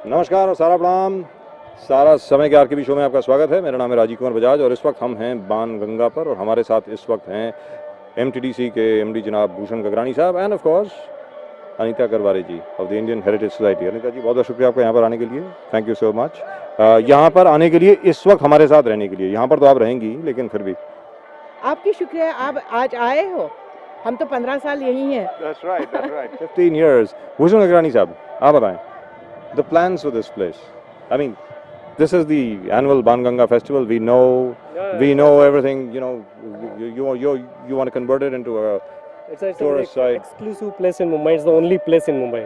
नमस्कार और सारा प्रणाम। सारा समय के आरकेबी शो में आपका स्वागत है। मेरा नाम है राजीव कुमार बजाज और इस वक्त हम हैं बाणगंगा पर और हमारे साथ इस वक्त हैं एमटीडीसी के एमडी जनाब Bhushan Gagrani sahab and of course Anita Karware ji of the Indian heritage society. Anita ji, बहुत बहुत शुक्रिया आपका यहाँ पर आने के लिए। थैंक यू सो मच यहाँ पर आने के लिए, इस वक्त हमारे साथ रहने के लिए। यहाँ पर तो आप रहेंगी लेकिन फिर भी आपकी शुक्रिया, आप आज आए हो। हम तो 15 साल यही हैं। That's right, that's right. 15 years. Bhushan Gagrani साहब, आप बताएं the plans for this place. I mean, this is the annual Banganga festival. We know everything. You know, you want to convert it into a It's an tourist site. exclusive place in Mumbai. It's the only place in Mumbai.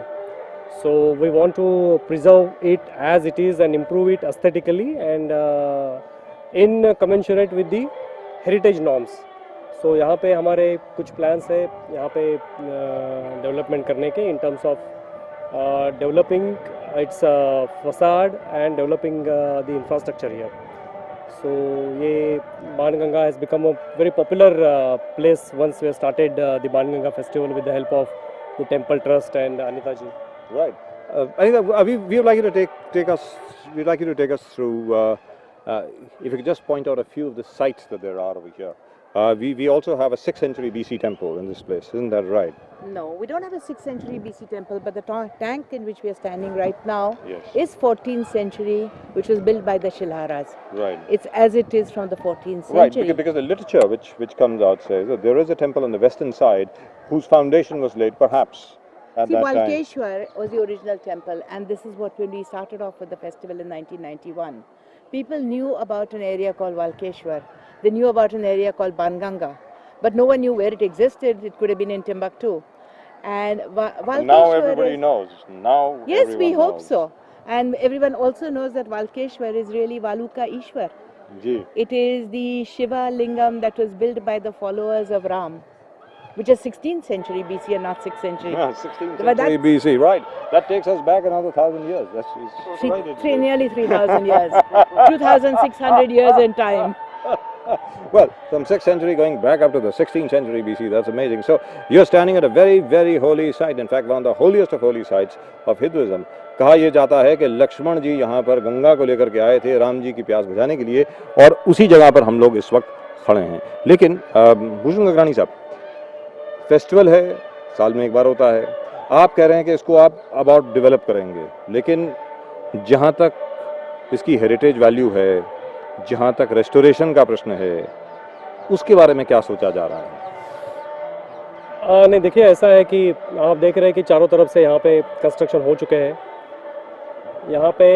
So we want to preserve it as it is and improve it aesthetically and in commensurate with the heritage norms. So यहाँ पे हमारे कुछ plans है यहाँ पे development करने के in terms of developing its facade and developing the infrastructure here. So ये Banganga has become a very popular place once we have started the Banganga festival with the help of the temple trust and Anita ji. Right. Anita, we would like you to take us. We'd like you to take us through. If you could just point out a few of the sites that there are over here. We also have a 6th century BC temple in this place, isn't that right? No, we don't have a 6th century BC temple, but the tank in which we are standing right now Yes. is 14th century, which was built by the Shilharas. Right. It's as it is from the 14th Right, century. because the literature which comes out says that there is a temple on the western side whose foundation was laid perhaps at See, that time. Walkeshwar was the original temple, and this is what when we started off with the festival in 1991. People knew about an area called Walkeshwar. They knew about an area called Banganga, but no one knew where it existed. It could have been in Timbuktu. And Walkeshwar Now everybody knows. Now Yes, we everyone hope knows. so. And everyone also knows that Walkeshwar is really Valuka Ishwar. Ji. It is the Shiva Lingam that was built by the followers of Ram, which is 16th century BC and not 6th century. Yeah, 16th But century that's- BC, right? That takes us back another 1,000 years. That's right. Nearly 3,000 years. 2,600 years in time. Well, from 6th century going back up to the 16th century BC, that's amazing. So you're standing at a very, very holy site. In fact, one of the holiest of holy sites of Hinduism. कहा यह जाता है कि लक्ष्मण जी यहाँ पर गंगा को लेकर के आए थे राम जी की प्यास बुझाने के लिए और उसी जगह पर हम लोग इस वक्त खड़े हैं। लेकिन भूषण गगरानी साहब, फेस्टिवल है, साल में एक बार होता है। आप कह रहे हैं कि इसको आप अबाउट डेवलप करेंगे, लेकिन जहाँ तक इसकी हेरिटेज वैल्यू है, जहाँ तक रेस्टोरेशन का प्रश्न है, उसके बारे में क्या सोचा जा रहा है? नहीं, देखिए ऐसा है कि आप देख रहे हैं कि चारों तरफ से यहाँ पे कंस्ट्रक्शन हो चुके हैं। यहाँ पे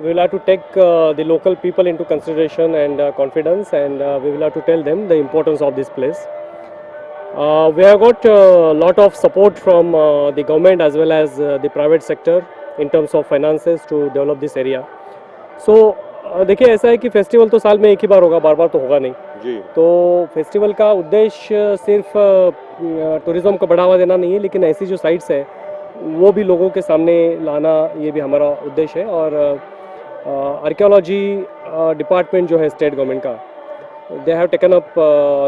we will have to take the local people into consideration and confidence, and we will have to tell them the importance of this place. We have got a lot of support from the government as well as the private sector in terms of finances to develop this area. So देखिए ऐसा है कि festival तो साल में एक ही बार होगा, बार बार तो होगा नहीं। जी। तो फेस्टिवल का उद्देश्य सिर्फ टूरिज्म को बढ़ावा देना नहीं है, लेकिन ऐसी जो साइट्स है वो भी लोगों के सामने लाना, ये भी हमारा उद्देश्य है। और आर्कियोलॉजी डिपार्टमेंट जो है स्टेट गवर्नमेंट का, they have taken up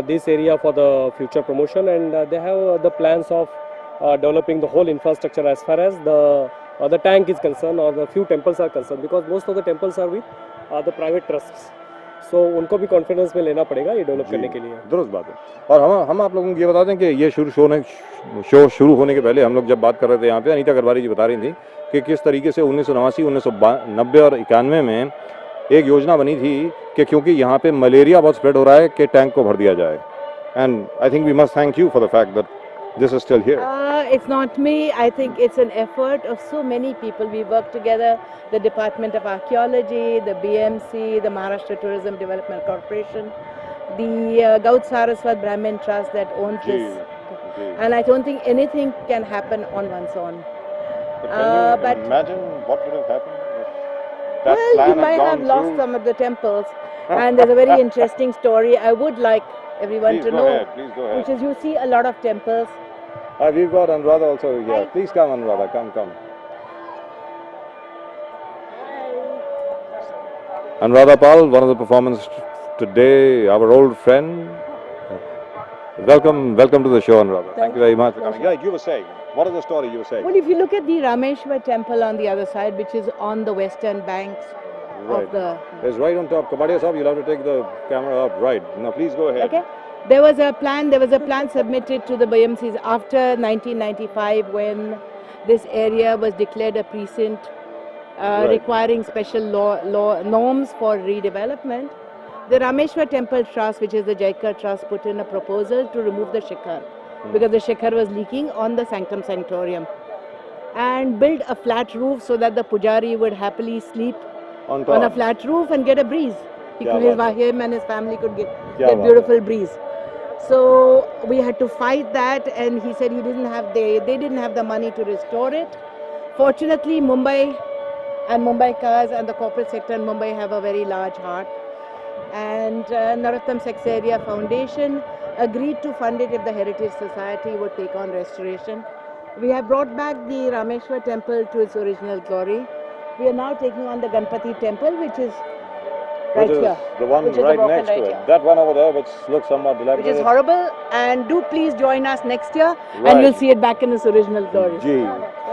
this area for the future promotion and they have the plans of developing the whole infrastructure as far as the tank is concerned or the few temples are concerned, because most of the temples are with the private trusts. So उनको भी confidence में लेना पड़ेगा ये develop करने के लिए। दुरुस्त बात है। और हम आप लोगों को ये बता दें कि ये शो शुरू होने के पहले हम लोग जब बात कर रहे थे यहाँ पे, अनीता करवारी जी बता रही थी कि किस तरीके से 1989, 1990 और 91 में एक योजना बनी थी कि क्योंकि यहाँ पे मलेरिया बहुत स्प्रेड हो रहा है कि टैंक को भर दिया जाए। And I think we must thank you for the fact that this is still here. It's not me. I think it's an effort of so many people. We work together, the Department of Archaeology, the BMC, the Maharashtra Tourism Development Corporation, the Gaut Saraswat Brahmin Trust that owns this. And I don't think anything can happen on one's own. But can you but imagine what would have happened if that well, plan you had might gone have lost through? some of the temples. And there's a very interesting story I would like everyone Please to go know, ahead, please go ahead. which is you see a lot of temples. We've got Anuradha also here. Hi. Please come, Anuradha. Come. Anuradha Pal, one of the performers today, our old friend. welcome to the show, Anuradha. Thank you very much for coming. Yeah, you were saying. What is the story you were saying? Well, if you look at the Rameshwar temple on the other side, which is on the western banks Right. of the... It's right on top. Kabadia Sahib, you'll have to take the camera up. Right. Now, please go ahead. Okay. There was a plan submitted to the BMCs after 1995 when this area was declared a precinct Right. requiring special law norms for redevelopment. The Rameshwar Temple Trust, which is the Jaikar Trust, put in a proposal to remove the shikhar because the shikhar was leaking on the sanctum sanctorium, and build a flat roof so that the pujari would happily sleep On top. on a flat roof and get a breeze. Kya Him and his family could get Kya baat beautiful breeze. So we had to fight that, and he said they didn't have the money to restore it. Fortunately, Mumbai and Mumbaikas and the corporate sector in Mumbai have a very large heart, and Narottam Seksaria Foundation agreed to fund it if the Heritage Society would take on restoration. We have brought back the Rameshwar temple to its original glory. We are now taking on the Ganpati temple, which is right Which is here. the one Which is the right broken next right to it. here. That one over there, which looks somewhat Which dilapidated. is horrible, and do please join us next year, Right. and you'll see it back in its original glory. जी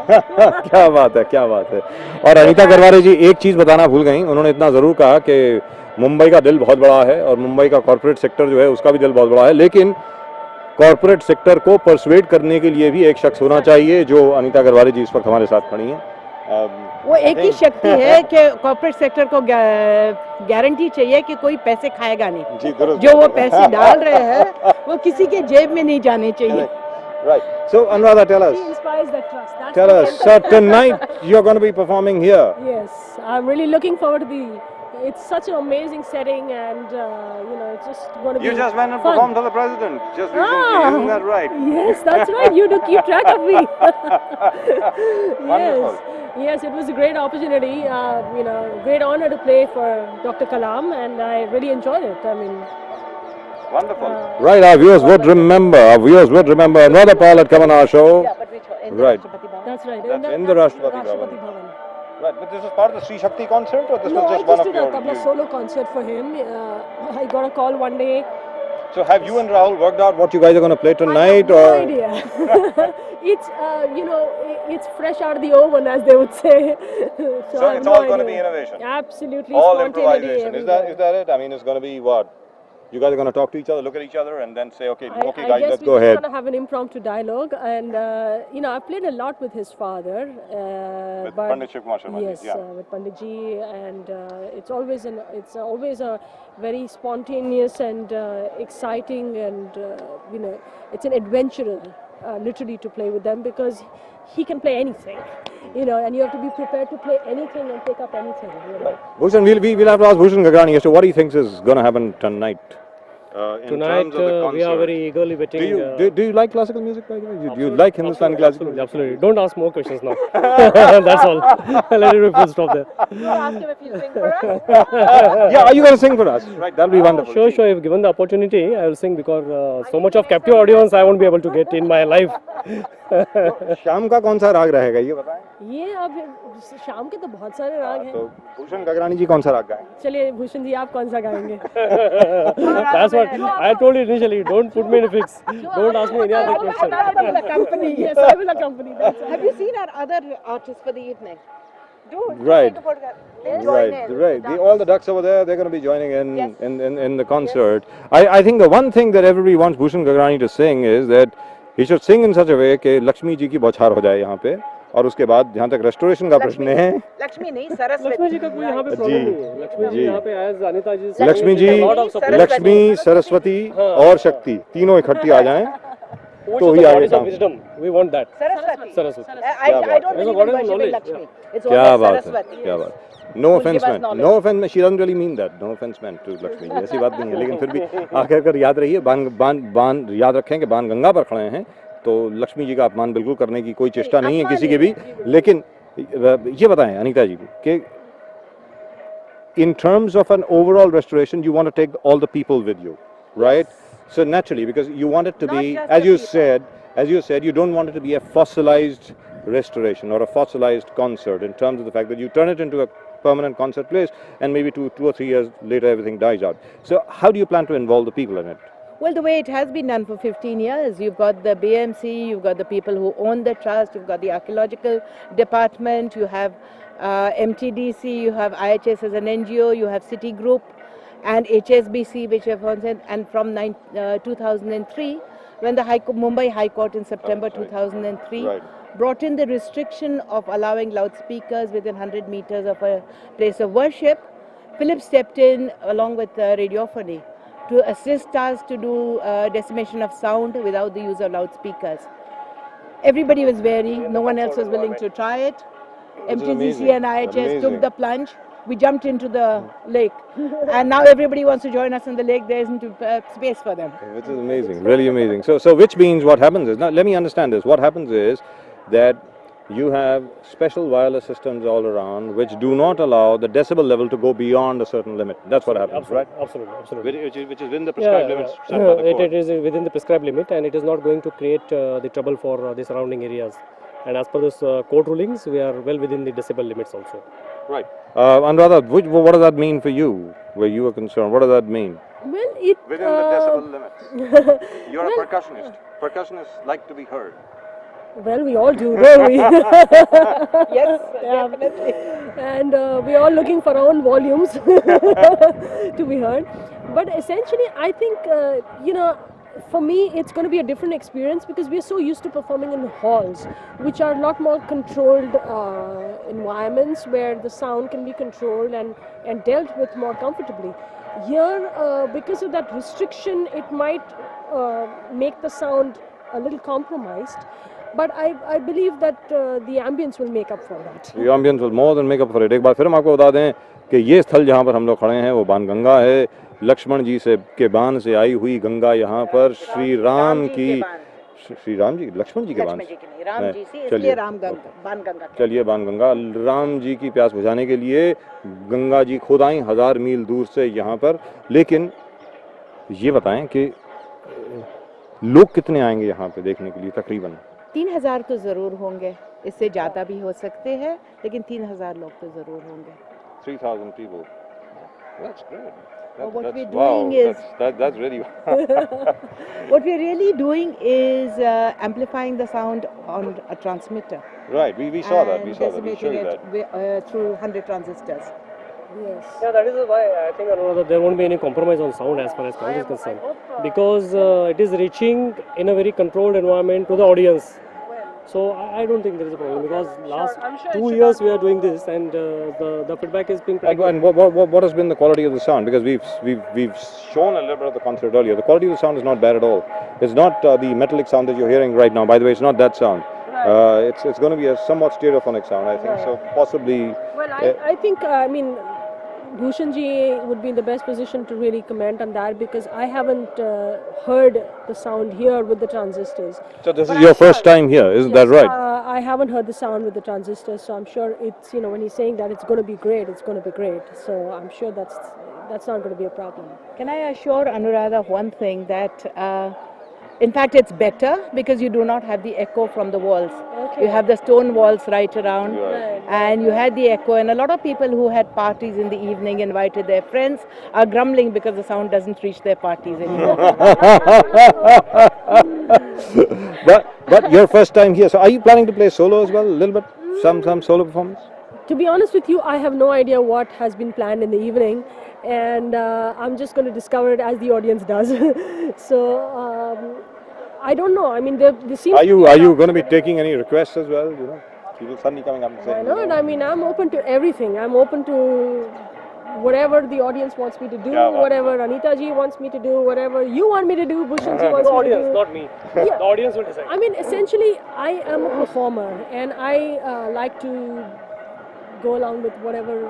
क्या बात है, क्या बात है. और अनीता गरवारे जी एक चीज़ बताना भूल गई. उन्होंने इतना ज़रूर कहा कि मुंबई का दिल बहुत बड़ा है और मुंबई का कॉर्पोरेट सेक्टर जो है उसका भी दिल बहुत बड़ा है, लेकिन कॉर्पोरेट सेक्टर को परसुएड करने के लिए भी एक शख्स होना चाहिए, जो अनीता गरवारे जी इस वक्त हमारे साथ खड़ी हैं. वो एक ही शक्ति है कि कॉर्पोरेट सेक्टर को गारंटी चाहिए कि कोई पैसे खाएगा नहीं. जी दुरुस्त. जो वो पैसे डाल रहे हैं वो किसी के जेब में नहीं जाने चाहिए. Right. So Anuradha, tell us. He inspires that trust. That's Tell what us. I'm So tonight you're going to be performing here. Yes, I'm really looking forward to the. It's such an amazing setting, and it's just going to be. You just went and fun. performed for the president just recently. Ah. Isn't that right? Yes, that's right. You do keep track of me. Wonderful. Yes, it was a great opportunity. Great honor to play for Dr. Kalam, and I really enjoyed it. I mean, Wonderful. Right, our viewers would remember. Another Paul had come on our show. But which in the Right. Rashtrapati Bhavan. that's right. That's in the Rashtrapati Bhavan. Bhavan. Right, but this is part of the Sri Shakti concert, or this No, was I just one just of did a your? tabla solo concert for him. I got a call one day. So have you and Rahul worked out what you guys are going to play I tonight, have no or? idea. It's it's fresh out of the oven, as they would say. So I have it's no all going to be idea. innovation. Absolutely, All spontaneity improvisation. Is everywhere. that it? I mean, it's going to be what? You guys are going to talk to each other, look at each other, and then say, okay, I guys, guess let's we're go just ahead. going to have an impromptu dialogue, and I've played a lot with his father. With but Pandit Shiv Kumar Sharma ji, Yes, yeah. with Pandit ji, and it's always a very spontaneous and exciting, and it's an adventure, literally, to play with them, because he can play anything, and you have to be prepared to play anything and pick up anything. Bhushan, we'll have to ask Bhushan Gagrani as to what he thinks is going to happen tonight. In Tonight terms of the we are concert. very eagerly waiting. Do you like classical music, by the way? Do you like Hindustani classical music? Absolutely. Don't ask more questions now. That's all. Let it be full stop there. Ask him if he'll sing for us. Yeah, are you going to sing for us? Right, that'll be wonderful. Sure. If given the opportunity, I will sing, because so much of captive audience I won't be able to get in my life. शाम का कौन सा राग रहेगा ये बताएं. ये अब शाम के तो बहुत सारे राग हैं. तो भूषण गगरानी जी कौन सा राग गाएं? चलिए भूषण जी, आप कौन सा गाएंगे? That's what I told you initially. Don't put me in a fix. Don't ask me any other question. Yes, I will accompany. That's all. Have you seen our other artists for the evening? Right. They'll join Right, in. right. All the ducks over there, they're going to be joining in Yes. in the concert. I think the one thing that everybody wants Bhushan Gagrani to sing is that he should sing in such a way कि लक्ष्मी जी की बौछार हो जाए यहाँ पे, और उसके बाद जहाँ तक रेस्टोरेशन का प्रश्न है, लक्ष्मी नहीं, सरस्वती. लक्ष्मी जी का कोई यहाँ पे प्रॉब्लम नहीं है. लक्ष्मी जी यहाँ पे as अनिता जी. लक्ष्मी जी, लक्ष्मी, सरस्वती और शक्ति तीनों इकट्ठी आ जाएं तो ही आगे काम. Wisdom. We want that. Saraswati. Saraswati. I don't There's a believe in goddess worshipping knowledge, Lakshmi. It's क्या always बात है, Saraswati. क्या बात. No Who offense give us meant. knowledge. No offense. She doesn't really mean that. No offense meant to Lakshmi ji. ऐसी बात नहीं है. लेकिन फिर भी आखिर कर याद रहिए, बान याद रखें कि बान गंगा पर खड़े हैं, तो लक्ष्मी जी का अपमान बिल्कुल करने की कोई चेष्टा नहीं है किसी की भी. लेकिन ये बताएं अनीता जी कि in terms of an overall restoration, you want to take all the people with you, right? So naturally, because you want it to Not be, just as the you people. said, you don't want it to be a fossilized restoration or a fossilized concert, in terms of the fact that you turn it into a permanent concert place, and maybe two or 3 years later everything dies out. So how do you plan to involve the people in it? Well, the way it has been done for 15 years, you've got the BMC, you've got the people who own the trust, you've got the archaeological department, you have MTDC, you have IHS as an NGO, you have Citigroup and HSBC, which have and from 2003, when the Mumbai High Court in September 2003 brought in the restriction of allowing loudspeakers within 100 meters of a place of worship, Philips stepped in along with radiophony to assist us to do decimation of sound without the use of loudspeakers. Everybody was wary, no one else was willing to try it. MTCC and IHS took the plunge. We jumped into the lake, and now everybody wants to join us in the lake. There isn't space for them. Which is amazing, really amazing. So which means what happens is, now let me understand this. What happens is that you have special wireless systems all around which do not allow the decibel level to go beyond a certain limit. That's what happens, right? Absolutely. Which is within the prescribed limits set by the court. It is within the prescribed limit, and it is not going to create the trouble for the surrounding areas. And as per this court rulings, we are well within the decibel limits also. Right. Anuradha, what does that mean for you, where you are concerned? What does that mean? Well, it Within the decibel limits. You're a percussionist. Percussionists like to be heard. well, we all do, don't we? Yes, definitely. And we're all looking for our own volumes to be heard. But essentially, I think, for me, it's going to be a different experience because we're so used to performing in halls, which are a lot more controlled environments where the sound can be controlled and dealt with more comfortably. Here, because of that restriction, it might make the sound a little compromised. But I believe that the ambience will make up for that. The ambience will more than make up for it. एक बार फिर हम आपको बता दें कि ये स्थल जहाँ पर हम लोग खड़े हैं वो बाणगंगा है। लक्ष्मण जी से के बाण से आई हुई गंगा यहाँ पर श्री राम जी लक्ष्मण जी के बाण राम जी से, इसलिए बाणगंगा। चलिए बाणगंगा राम जी की प्यास बुझाने के लिए गंगा जी खुद आई 1000 मील दूर से यहाँ पर। लेकिन ये बताएं कि लोग कितने आएंगे यहाँ पे देखने के लिए तकरीबन? 3000 तो जरूर होंगे, इससे ज्यादा भी हो सकते हैं, लेकिन 3000 लोग तो जरूर होंगे। 3000 people. That's great. What we're doing is that's really what we're really doing is amplifying the sound on a transmitter. right. We saw that. We Decimating showed it that. through 100 transistors. Yes. Yeah, that is why I think Anuradha, there won't be any compromise on sound as far as sound is concerned, because it is reaching in a very controlled environment to the audience. So I don't think there is a problem, because last 2 years we are doing this, and the feedback is being pretty good. And what has been the quality of the sound? Because we've shown a little bit of the concert earlier. The quality of the sound is not bad at all. It's not the metallic sound that you're hearing right now. By the way, it's not that sound. It's going to be a somewhat stereophonic sound, I think. So possibly. Well, I think, Bhushanji would be in the best position to really comment on that, because I haven't heard the sound here with the transistors. So this is your first time here, isn't that right? I haven't heard the sound with the transistors, so I'm sure it's, when he's saying that it's going to be great, it's going to be great. So I'm sure that's not going to be a problem. Can I assure Anuradha of one thing, that in fact it's better because you do not have the echo from the walls. Okay. You have the stone walls right around, Right. and you had the echo, and a lot of people who had parties in the evening, invited their friends, are grumbling because the sound doesn't reach their parties anymore. But your first time here. So are you planning to play solo as well? A little bit, some solo performance. To be honest with you, I have no idea what has been planned in the evening, and I'm just going to discover it as the audience does. So I don't know. I mean, there seems. Are you going to be taking any requests as well? People suddenly coming up and saying. Why not? I mean, I'm open to everything. I'm open to whatever the audience wants me to do, Yeah, whatever Anita ji wants me to do, whatever you want me to do, Bhushan ji wants The me to audience, do. not me. Yeah. The audience will decide. I mean, essentially, I am a performer, and I like to go along with whatever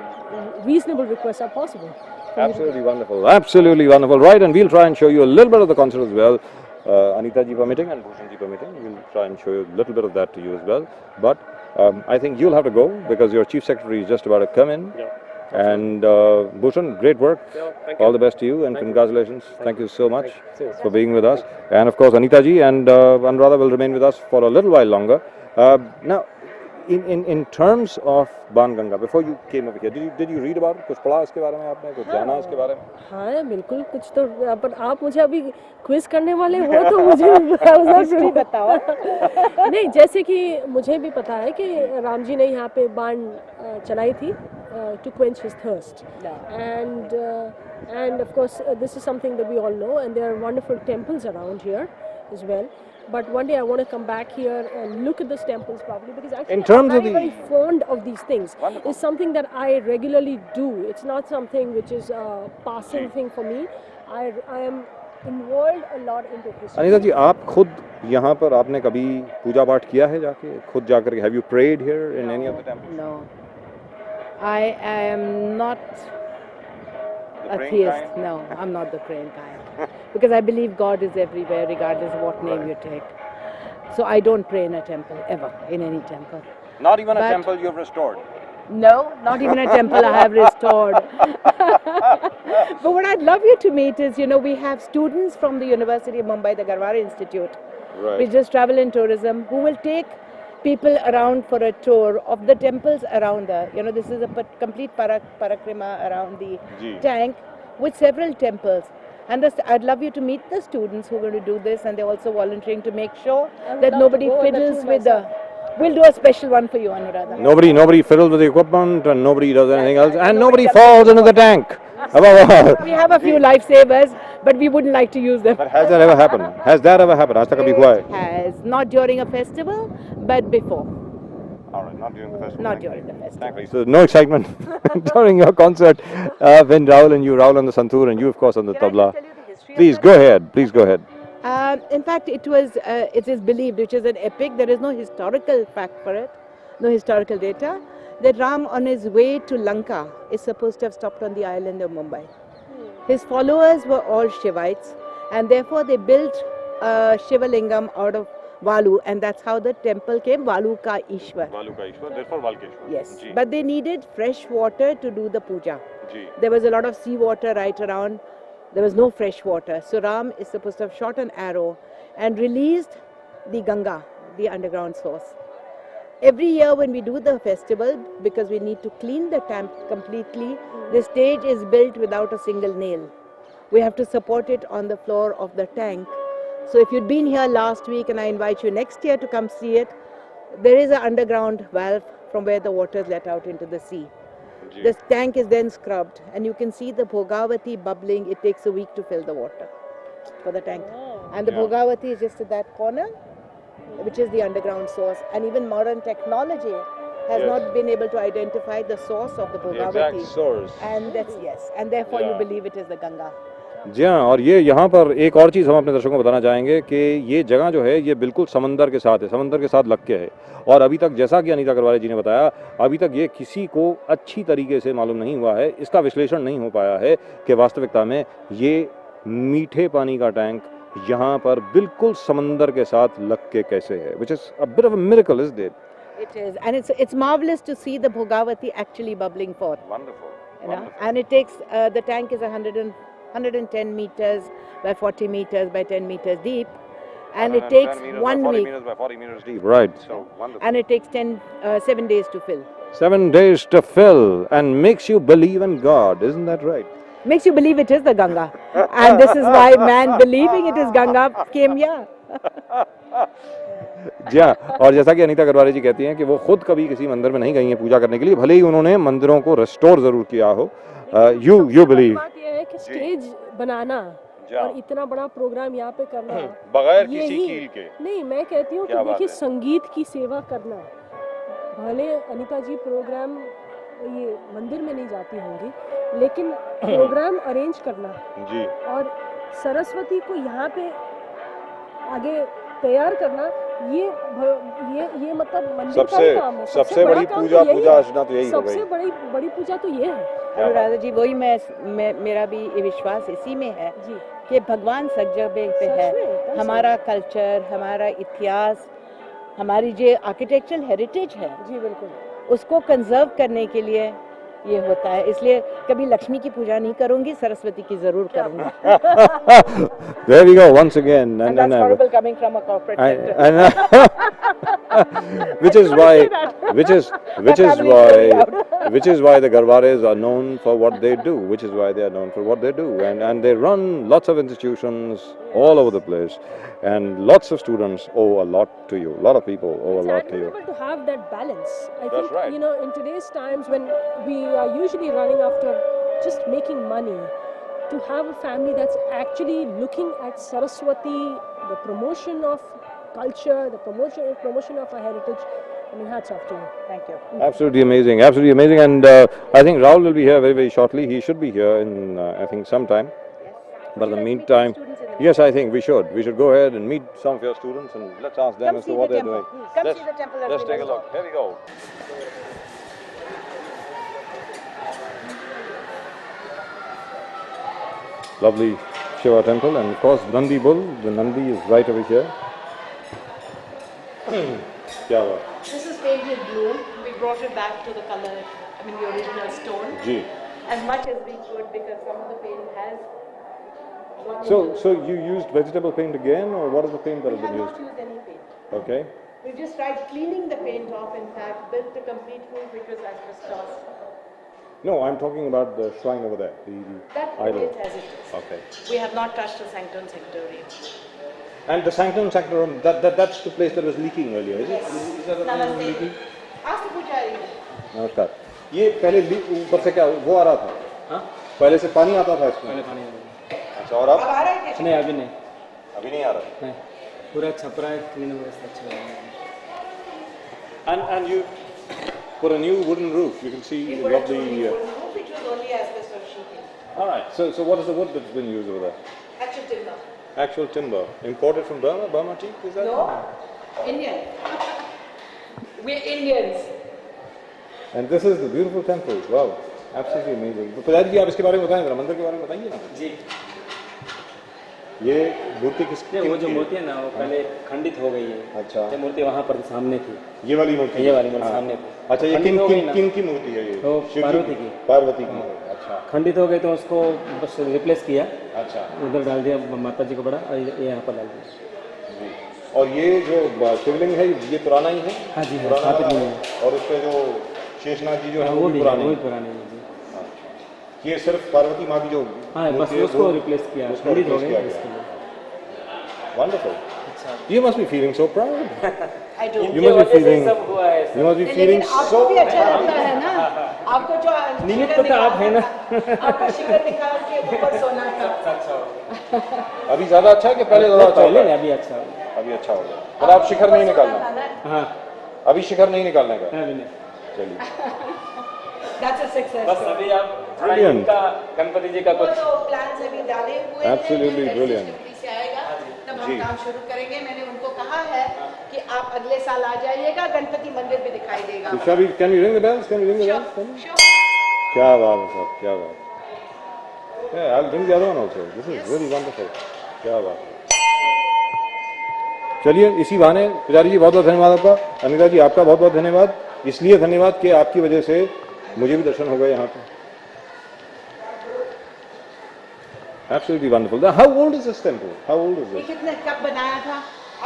reasonable requests are possible. Absolutely wonderful. Absolutely wonderful. Right, and we'll try and show you a little bit of the concert as well. Anita ji permitting and Bhushan ji permitting, we'll try and show you a little bit of that to you as well. But I think you'll have to go because your chief secretary is just about to come in. Yeah. And Bhushan, great work. Yeah, thank you. All the best to you and congratulations. Thank you so much you. for being with us. And of course, Anita ji and Anuradha will remain with us for a little while longer. Now, in terms of Banganga, before you came over here, did you read about it? कुछ पढ़ा इसके बारे में आपने, कुछ जाना इसके बारे में? हाँ बिल्कुल कुछ तो, पर आप मुझे अभी क्विज करने वाले हो तो मुझे हिस्ट्री बताओ। नहीं, जैसे कि मुझे भी पता है कि राम जी ने यहाँ पे बाण चलाई थी to quench his thirst, and of course this is something that we all know, and there are wonderful temples around here as well. But one day I want to come back here and look at those temples properly, because actually In terms I'm of very, the- very fond of these things. Wonderful. It's something that I regularly do. It's not something which is a passing thing for me. I am involved a lot into history. Anita जी, आप खुद यहाँ पर आपने कभी पूजा पाठ किया है जाके, खुद जाकर के? Have you prayed here in any of the temples? No. I am not The a praying theist. kind? No, I'm not the praying kind. Because I believe God is everywhere, regardless of what name you take. So I don't pray in a temple, ever, in any temple. Not even a But- temple you have restored. No, not even a temple I have restored. But what I'd love you to meet is, you know, we have students from the University of Mumbai, the Garwara Institute, which does travel and tourism, who will take people around for a tour of the temples around the, you know, this is a complete parakrama around the Ji. tank with several temples. And I'd love you to meet the students who are going to do this, and they're also volunteering to make sure I would that love to nobody go on the fiddles tour with the. We'll do a special one for you, Anuradha. Nobody fiddles with the equipment, and nobody does anything else, and nobody does falls into the tank. We have a few lifesavers, but we wouldn't like to use them. But has that ever happened? Has that ever happened? आज तक कभी हुआ है? It has, not during a festival, but before. All right, not during the festival. Not during the festival. Thankfully. So no excitement during your concert when Rahul and you, Rahul on the santoor and you of course on the tabla. Please go ahead. Please go ahead. In fact, it is believed, which is an epic. There is no historical fact for it, no historical data, that Ram on his way to Lanka is supposed to have stopped on the island of Mumbai. His followers were all Shivites, and therefore they built a Shivalingam out of Valu, and that's how the temple came, Valu Ka Ishwar. Valu ka Ishwar, therefore Valkeshwar. Yes, but they needed fresh water to do the puja. Ji. There was a lot of sea water right around. There was no fresh water. So Ram is supposed to have shot an arrow and released the Ganga, the underground source. Every year when we do the festival, because we need to clean the tank completely, the stage is built without a single nail. We have to support it on the floor of the tank. So if you'd been here last week, and I invite you next year to come see it, there is an underground valve from where the water is let out into the sea. This tank is then scrubbed, and you can see the Bhogavati bubbling. It takes a week to fill the water for the tank. And the Bhogavati is just at that corner, which is the underground source. And even modern technology has not been able to identify the source of the Bhogavati. source. And that's and therefore you believe it is the Ganga. जी हाँ, और ये यहाँ पर एक और चीज़ हम अपने दर्शकों को बताना चाहेंगे कि ये जगह जो है ये बिल्कुल समंदर के साथ है, समंदर के साथ लग के है। और अभी तक जैसा कि अनीता करवाले जी ने बताया, अभी तक ये किसी को अच्छी तरीके से मालूम नहीं हुआ है, इसका विश्लेषण नहीं हो पाया है कि वास्तविकता में ये मीठे पानी का टैंक यहाँ पर बिल्कुल समंदर के साथ लग के कैसे है, which is a bit of a miracle, isn't it? It is, and it's marvelous to see the Bhogavati actually bubbling forth. Wonderful. You know? And it takes the tank is 110 meters by 40 meters by 10 meters deep, and it takes 1 week, meters by 40 meters deep. Right. So wonderful. and it takes 7 days to fill. 7 days to fill and makes you believe in God, isn't that right? Makes you believe it is the Ganga, and this is why man believing it is Ganga came here. जी हाँ, और जैसा कि अनीता करवाले जी कहती हैं कि वो खुद कभी किसी मंदिर में नहीं गई हैं पूजा करने के लिए, भले ही उन्होंने मंदिरों को रिस्टोर जरूर किया हो. You believe. बात यह है कि स्टेज बनाना और इतना बड़ा प्रोग्राम यहाँ पे करना बगैर यही- नहीं, मैं कहती हूँ कि क्या बात देखिए है? संगीत की सेवा करना, भले अनीता जी प्रोग्राम ये मंदिर में नहीं जाती होंगी, लेकिन प्रोग्राम अरेंज करना जी. और सरस्वती को यहाँ पे आगे तैयार करना, ये मतलब मंदिर का ही काम है. सबसे बड़ा बड़ी काम पूजा तो यही पूजा है. अर्चना तो यही हो सबसे गई. बड़ी पूजा तो ये है अनुराधा जी, वही मेरा भी ये विश्वास इसी में है जी. कि भगवान सब जगह पे सच है. में, एकदम हमारा कल्चर, हमारा इतिहास, हमारी जो आर्किटेक्चरल हेरिटेज है, जी बिल्कुल. उसको कंजर्व करने के लिए ये होता है. इसलिए कभी लक्ष्मी की पूजा नहीं करूंगी, सरस्वती की जरूर करूंगी. There we go once again. And that's horrible coming from a corporate sector. and which is why, which is why the Garhwales are known for what they do. Which is why they are known for what they do, and they run lots of institutions all over the place, and lots of students owe a lot to you. A lot of people owe a lot to you. Admirable to have that balance. I That's think, right. you know, in today's times when we are usually running after just making money, to have a family that's actually looking at Saraswati, the promotion of culture, the promotion of our heritage, I mean, hats off to you. Thank you. Absolutely amazing, absolutely amazing. And I think Rahul will be here very, very shortly. He should be here in, I think, some time. But in the meantime, yes, I think we should. We should go ahead and meet some of your students and let's ask them Come as to see what the they're temple. doing. Come Let's, see the temple that's let's been take a look. Here we go. Lovely Shiva temple, and of course Nandi bull. The Nandi is right over here. क्या हुआ? This is painted blue. We brought it back to the color, I mean the original stone, ji. as much as we could because some of the paint has. So you used vegetable paint again, or what is the paint that We has have been not used? used any paint. Okay. We just tried cleaning the paint off, in fact, built a complete roof which was asbestos. No, I'm talking about the shrine over there, the That idol. remains as it is. Okay. We have not touched the sanctum sanctorum. And the sanctum sanctorum, that's the place that was leaking earlier, is it? Is that the place that was leaking? Ask the pujari. नमस्कार. ये पहले ऊपर से क्या वो आ रहा था? हाँ? पहले से पानी आता था इसमें? पहले पानी आ रहा अच्छा, और अब अब? आ रहा है क्या? नहीं अभी नहीं अभी नहीं आ रहा. नहीं पूरा छपरा है क्लीन व्यवस्था अच्छा लग रहा है And you put a new wooden roof. You can see We you put got a wooden the. roof which was only asbestos sheeting. All right. So what is the wood that's been used over there? Actual timber. Actual timber imported from Burma. Burma teak, is that? No? Indian. We're Indians. And this is the beautiful temple. Wow, absolutely amazing. तो पुजारी जी आप इसके बारे में बताएं जरा मंदिर के बारे में बताइए ना. जी ये मूर्ति किस? नहीं वो जो मूर्ति है ना वो पहले खंडित हो गई है अच्छा. ये मूर्ति वहाँ पर सामने थी ये वाली मूर्ति. ये वाली मूर्ति हाँ. सामने थी अच्छा ये खंडित हो गई ना किन की मूर्ति है ये? तो शिव पार्वती की पार्वती की. अच्छा. खंडित हो गई तो उसको बस रिप्लेस किया अच्छा. उधर डाल दिया माता जी को बड़ा और ये यहाँ पर डाल दिया जी. और ये जो शिवलिंग है ये पुराना ही है? हाँ जी हाँ पुराना स्थापित वाला नहीं है. है और उसपे जो शेषनाग जी जो है हाँ, वो भी पुराने वो भी हैं. पुरानी है जी ये सिर्फ पार्वती माँ की जो हाँ बस मूर्ति है, उसको वो रिप्लेस किया उसको खंडित हो replace गई किया इसके गया. लिए Wonderful. अच्छा You must be feeling so proud. I do. You must be feeling. सब हुआ है You must be लेकिन feeling आपको so. भी अच्छा लगता है ना? आपको जो निमित्त शिकर तो आप है ना निकालना था, आपको शिकर निकाल के ऊपर सोना था. अभी ज्यादा अच्छा है कि पहले ज्यादा अच्छा पहले होगा? नहीं अभी अच्छा हो गया अभी अच्छा हो गया. पर आप शिखर नहीं निकालना. हाँ अभी शिखर नहीं निकालने का. अभी नहीं चलिए. That's a success. बस अभी आप Brilliant. का गणपति जी का वो कुछ तो plans अभी डाले हुए हैं. Absolutely जब brilliant. SSTP से आएगा तब जी. हम काम शुरू करेंगे. मैंने उनको कहा है कि आप अगले साल आ जाइएगा, गणपति मंदिर भी दिखाई देगा. So shall we? Can we ring the bells? Can we ring the Sure, bells? Can we? sure. क्या बात है साहब, क्या बात. Yeah, I'll bring the other one also. This is really wonderful. क्या बात है. चलिए इसी बहाने पुजारी जी बहुत बहुत धन्यवाद आपका. अनिता जी आपका बहुत बहुत धन्यवाद. इसलिए धन्यवाद कि आपकी वजह से मुझे भी दर्शन हो गए यहाँ पे. Absolutely wonderful. Now, how old is this temple? How old is ये it? कितने कब बनाया था?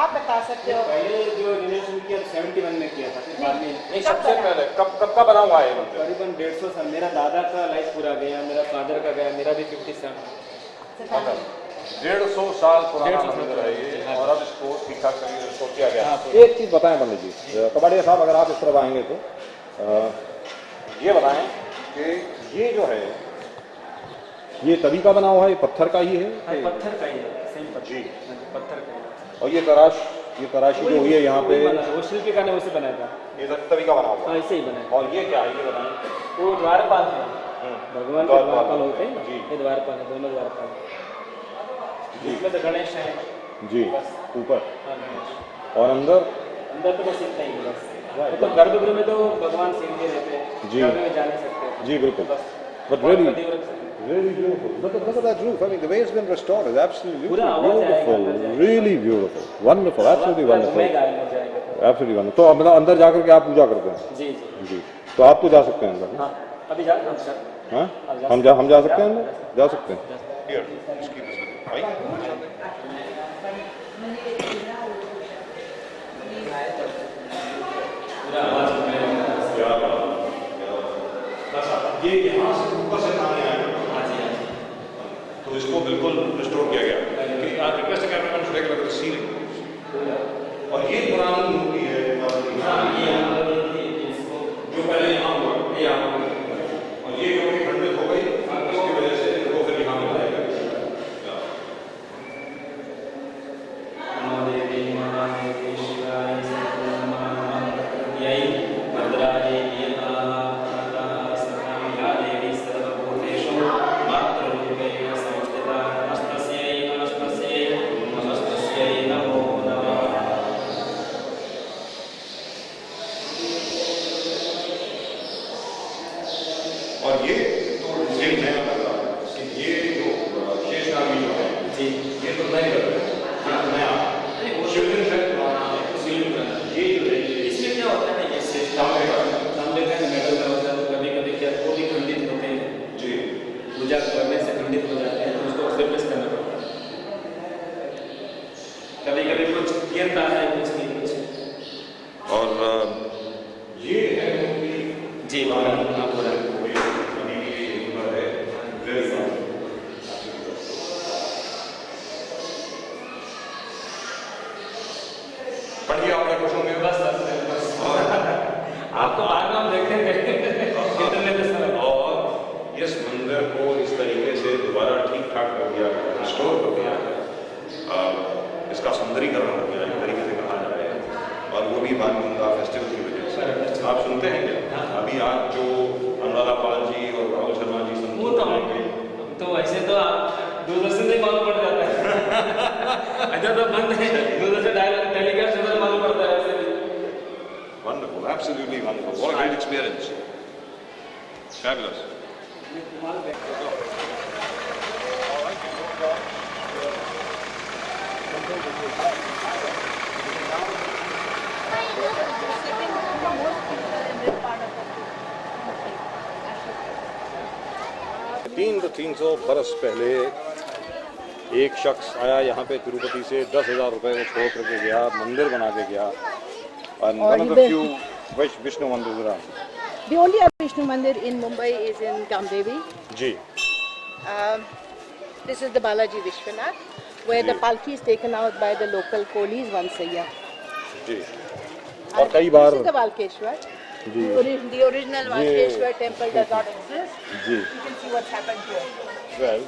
आप बता सकते हो. पहले जो रिनोवेशन किया 71 में किया था फिर बाद में नहीं सबसे पहले कब का बना हुआ है ये मंदिर? करीबन 150 साल मेरा दादा का लाइफ पूरा गया मेरा फादर का गया मेरा भी 50 साल 150 साल पुराना 150 मंदिर है ये और अब इसको ठीक ठाक करके इसको किया गया. हाँ, एक चीज बताएं पंडित जी, कबाड़िया साहब अगर आप इस तरफ आएंगे तो ये बताएं कि ये जो है ये तभी का बना हुआ है, ये पत्थर का ही है? पत्थर का ही है सेम पत्थर जी. पत्थर का ही और ये तराशी जो हुई है यहाँ पे वो शिल्पकार ने वैसे बनाया था ये तभी का बना हुआ हाँ है. ऐसे ही बनाया और ये क्या है ये बताएं. वो द्वारपाल है भगवान के द्वारपाल द्वारपाल होते हैं जी. ये द्वारपाल है दोनों द्वारपाल इसमें तो गणेश है जी ऊपर हाँ, गणेश। और अंदर अंदर तो बस इतना ही है बस तो गर्भगृह में तो भगवान सीधे रहते हैं जी. गर्भ में जा नहीं सकते जी बिल्कुल. बस But really beautiful. Look at that roof. I mean, the way it's been restored is absolutely पूरा आवाज आएगा, beautiful. अंदर जाएगा। Really beautiful. Wonderful. Absolutely wonderful. घूमेगा अंदर जाएगा Absolutely wonderful. तो मतलब अंदर जाकर के आप पूजा करते हैं? जी जी जी. तो आप तो जा सकते हैं अंदर. हाँ अभी जा हम सर हाँ? हम जा सकते हैं अंदर? जा सकते हैं. Here, just keep this with you. Right? ये यहाँ से ऊपर से पानी आएगा, तो इसको बिल्कुल रिस्टोर किया गया कि आप request cameraman to take a look at the ceiling. और ये पुरानी मूर्ति है जो पहले यहाँ हुआ, और ये जो कि खंडित हो गई, इसकी वजह से वो फिर यहाँ में लाया गया। और ये तो ये नया लग रहा है, ये जो शेषनागी जो है, ये तो नए लग रहे हैं, ये तो नया शिवलिंग है पुराना, ये जो है इसमें क्या होता है ना, ये तांबे का मेटल का होता है, कभी कभी क्या वो भी खंडित होते हैं जी, पूजा करने से खंडित हो जाते हैं, तो उसको रिप्लेस करना पड़ता है। कभी कभी कुछ गिरता है, कुछ नहीं कुछ। और ये है जी आप बोला पढ़िए आपने कुछ होंगे बस आपको बार हम देखते हैं और इस मंदिर को इस तरीके से दोबारा ठीक ठाक कर दिया, रिस्टोर कर दिया, इसका सुंदरीकरण हो गया, एक तरीके से कहा जाए, और वो भी बाणगंगा फेस्टिवल की वजह से। आप सुनते हैं क्या अभी आज जो अनुराधा पाल जी और राहुल शर्मा जी वो तो ऐसे तो दूरदर्शन से मालूम पड़ जाता है ऐसा तो बंद है, दूरदर्शन टेलीकास्ट से मालूम पड़ता है। Wonderful, absolutely wonderful. What a great experience. Fabulous. तीन सौ बरस पहले एक शख्स आया यहाँ पे तिरुपति से 10,000 रुपए में छोड़ करके गया, मंदिर बना के गया, and one of the few Vishnu मंदिर। The only Vishnu Mandir in Mumbai is in Kamdevi. Ji This is the Balaji Vishwanath, where the palki is taken out by the local coolies once a year. जी और कई बार This is the Valkeshwar. Ji The original Valkeshwar temple does not exist. Ji You can see what's happened to it. well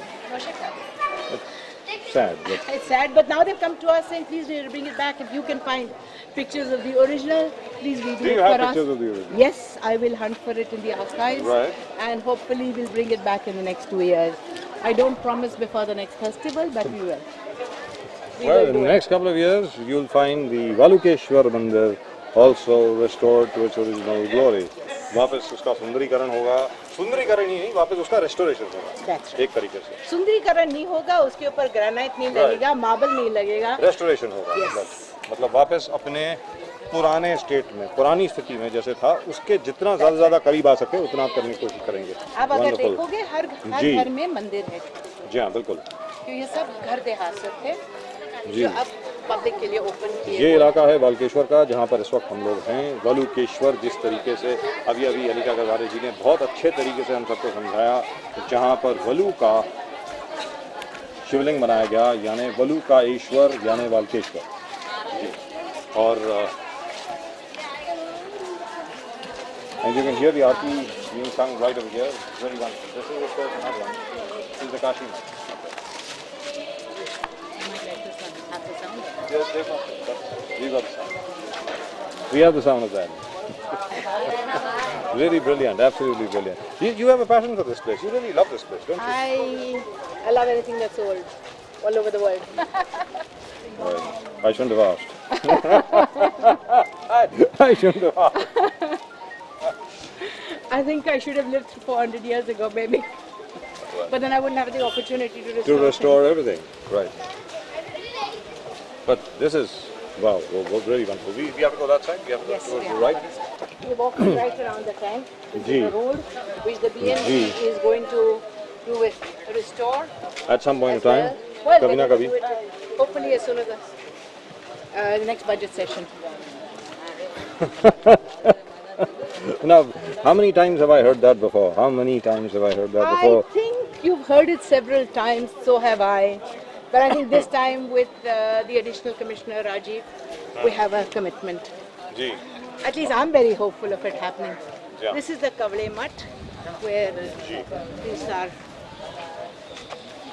sad but It's sad, but now they've come to us saying, please bring it back. If you can find pictures of the original, please video do you it have for us. pictures of the original? Yes, I will hunt for it in the archives. Right. And hopefully we'll bring it back in the next 2 years. I don't promise before the next festival, but we will. Well, in the next couple of years, you'll find the Valukeshwar Mandir also restored to its original glory. वापस उसका सुंदरीकरण होगा, सुंदरीकरण ही नहीं, वापस उसका restoration होगा, That's right. एक तरीके से सुंदरीकरण नहीं होगा, उसके ऊपर ग्रेनाइट नहीं लगेगा, मार्बल नहीं लगेगा. रेस्टोरेशन होगा। Yes. मतलब वापस अपने पुराने स्टेट में, पुरानी स्थिति में जैसे था, उसके जितना ज्यादा करीब आ सके उतना आप करने की कोशिश करेंगे। अब अगर Wonderful. देखोगे हर जी। घर में मंदिर है, जी हाँ बिल्कुल। तो ये सब घर देहात थे जी। जो अब पब्लिक के लिए ओपन किए ये इलाका है वालकेश्वर का, जहाँ पर इस वक्त हम लोग हैं। वालुकेश्वर जिस तरीके से अभी अलीका गरवारे जी ने बहुत अच्छे तरीके से हम सबको समझाया, जहाँ पर वलु का शिवलिंग बनाया गया, यानी वलु का ईश्वर यानी वालकेश्वर जी। और and you can hear the aarti being sung right over here. It's very wonderful. This is of course another one. This is the Kashi Mat. Yes, they got it. We got the sound. We have the sound of that. Really brilliant, absolutely brilliant. You have a passion for this place. You really love this place, don't you? I love anything that's old, all over the world. Well, I shouldn't have asked. I shouldn't have asked. I think I should have lived 400 years ago, maybe. But then I wouldn't have the opportunity to To restore everything, right. But this is, wow, really wonderful. We have to go that side? We have to Yes, go we to have. the right? We're walking right around the tank. This Ji. is the road which the BMC Ji. is going to do it, restore. At some point in as time, well. kabhi na we're going kabhi. to do it, hopefully as soon as the next budget session. Now, how many times have I heard that before? How many times have I heard that I before? think you've heard it several times, so have I. But I think this time with the additional commissioner Rajiv, we have a commitment. Ji. At least I'm very hopeful of it happening. Yeah. This is the Kavle Mutt, where these are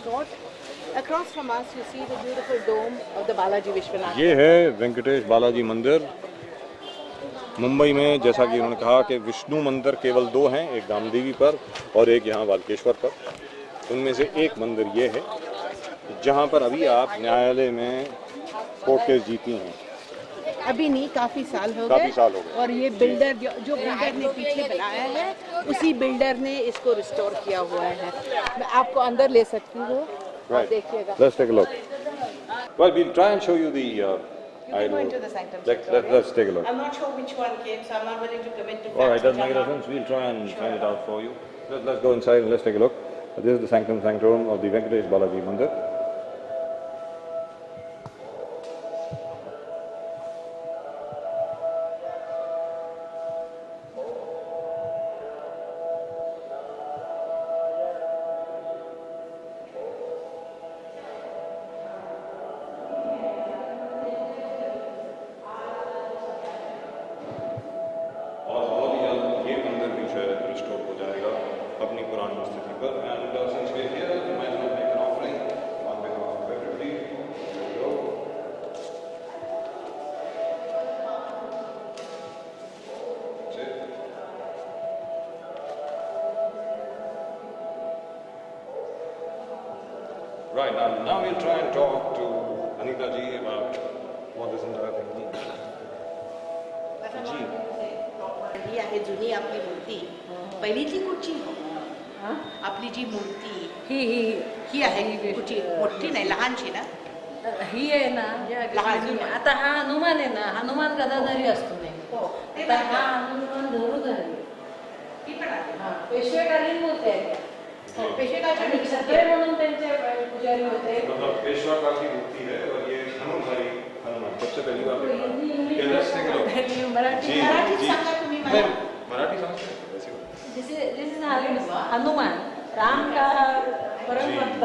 taught. Across from us, you see the beautiful dome of the Balaji Vishwanath. ये है वेंकटेश बालाजी मंदिर मुंबई में। जैसा कि उन्होंने कहा कि विष्णु मंदिर केवल दो हैं, एक गामदेवी पर और एक यहाँ वालकेश्वर पर। उनमें से एक मंदिर ये है जहाँ पर अभी आप न्यायालय में कोर्ट केस जीती हैं। अभी नहीं, काफी साल हो काफी साल हो गए। गए। और ये बिल्डर जो बिल्डर ने पीछे बनाया है, उसी बिल्डर ने इसको रिस्टोर किया हुआ है। मैं आपको अंदर ले सकती हूँ और देखिएगा। Let's take a look. Well, we'll try and show you the You can go idol. into the sanctum. Let's take a look. I'm not sure which one came, so I'm not willing to commit to All right, facts doesn't which make a I'm not- difference. We'll try and find it out for you. Let's go inside and let's take a look. This is the sanctum sanctorum of the Venkatesh Balaji Mandir. और बहुत ही जल्द ये मंदिर भी शायद restore हो जाएगा अपनी पुरानी स्थिति पर। And since we are here, we might as well make an offering on behalf of everybody. There we go. That's it. Right, now we'll try and talk to Anita ji about what this entire thing means. ही आहे जुनी आपली मूर्ती, पहिलीतली कुठची आपली जी मूर्ती ही ही आहे कुठची, मोठी नाही लहानशी ना? ही आहे ना लहान. आता हा हनुमान आहे ना, हनुमान गदाधारी असतो नाही, आता हा हनुमान धनुधारी. ही पण आहे. हा, पेशवेकालीन मूर्ती आहे पेशवेकाच्या आणि सगळे म्हणून त्यांचे पुजारी होते. मतलब पेशवा काल की मूर्ति है और ये धनुर्धारी हनुमान सबसे पहली बार देखा। ये let's take a look. Marathi जी, मराठीत जी। सांगा तुम्ही मला. नहीं, मराठी समझते हैं वैसे बात। दिस इज हनुमान, राम का परम भक्त.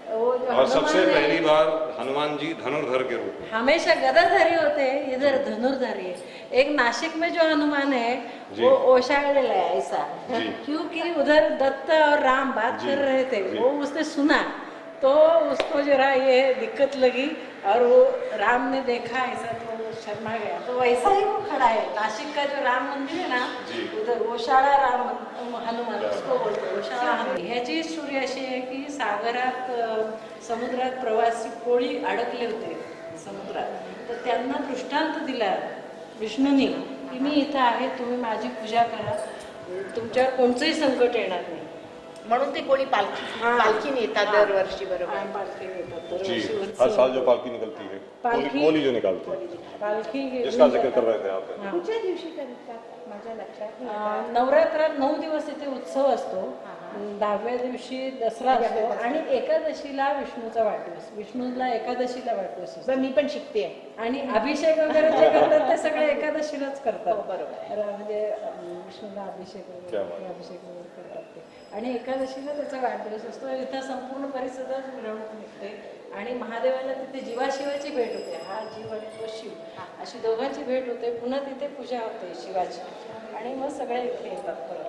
वो जो और सबसे हनुमान है, पहली बार हनुमान जी धनुर्धर के रूप में। हमेशा गदाधारी होते, इधर धनुर्धारी है. एक नासिक में जो हनुमान है जी। वो ओशाड़ेला है ऐसा, जी। क्योंकि उधर दत्त और राम बात जी, कर रहे थे, जी। वो उसने सुना तो उसको जरा ये दिक्कत लगी और वो राम ने देखा ऐसा तो वो शर्मा गया. तो वैसा ही वो खड़ा है. नासिक का जो राम मंदिर है ना, जी। उधर ओशाळा राम हनुमान उसको बोलतो, ओशाळा हनुमान. ह्याची स्टोरी अशी आहे की सागरात समुद्रात प्रवासी कोळी अडकले होते समुद्रात, तर त्यांना दृष्टांत दिला विष्णूंनी की मी इथं आहे, तुम्ही माझी पूजा करा, तुमच्यावर कोणतंही संकट येणार नाही. म्हणून ते कोणी पालखीने येतात दरवर्षी बरोबर. पालखी येतात जी, दरवर्षी हर साल जो पालकी निकलती है, पालकी- होली जो निकालते हैं, पालखी जिसका जिक्र कर रहे थे आप। हां. कुठच्या दिवशी करतात माझ्या लक्षात नाही. नवरात्रात 9 दिवस इथे उत्सव असतो. 10व्या दिवशी दसरा असतो आणि एकादशीला विष्णूचा वाढदिवस, विष्णूला एकादशीला वाढदिवस असतो. बरं, मी पण शिकते. आणि अभिषेक वगैरे जे करतात ते सगळे एकादशीलाच करतात. हो, बरोबर. म्हणजे विष्णूला अभिषेक क्या वगैरे बात. अभिषेक वगैरे करतात ते. आणि एकादशीला त्याचा वाढदिवस असतो. इथं संपूर्ण परिसरात मिरवणूक निघते आणि महादेवाला तिथे जीवाशिवाची भेट होते. हा जीव आणि तो शिव अशी दोघांची भेट होते. पुन्हा तिथे पूजा होते शिवाची आणि मग सगळे इथे येतात परत.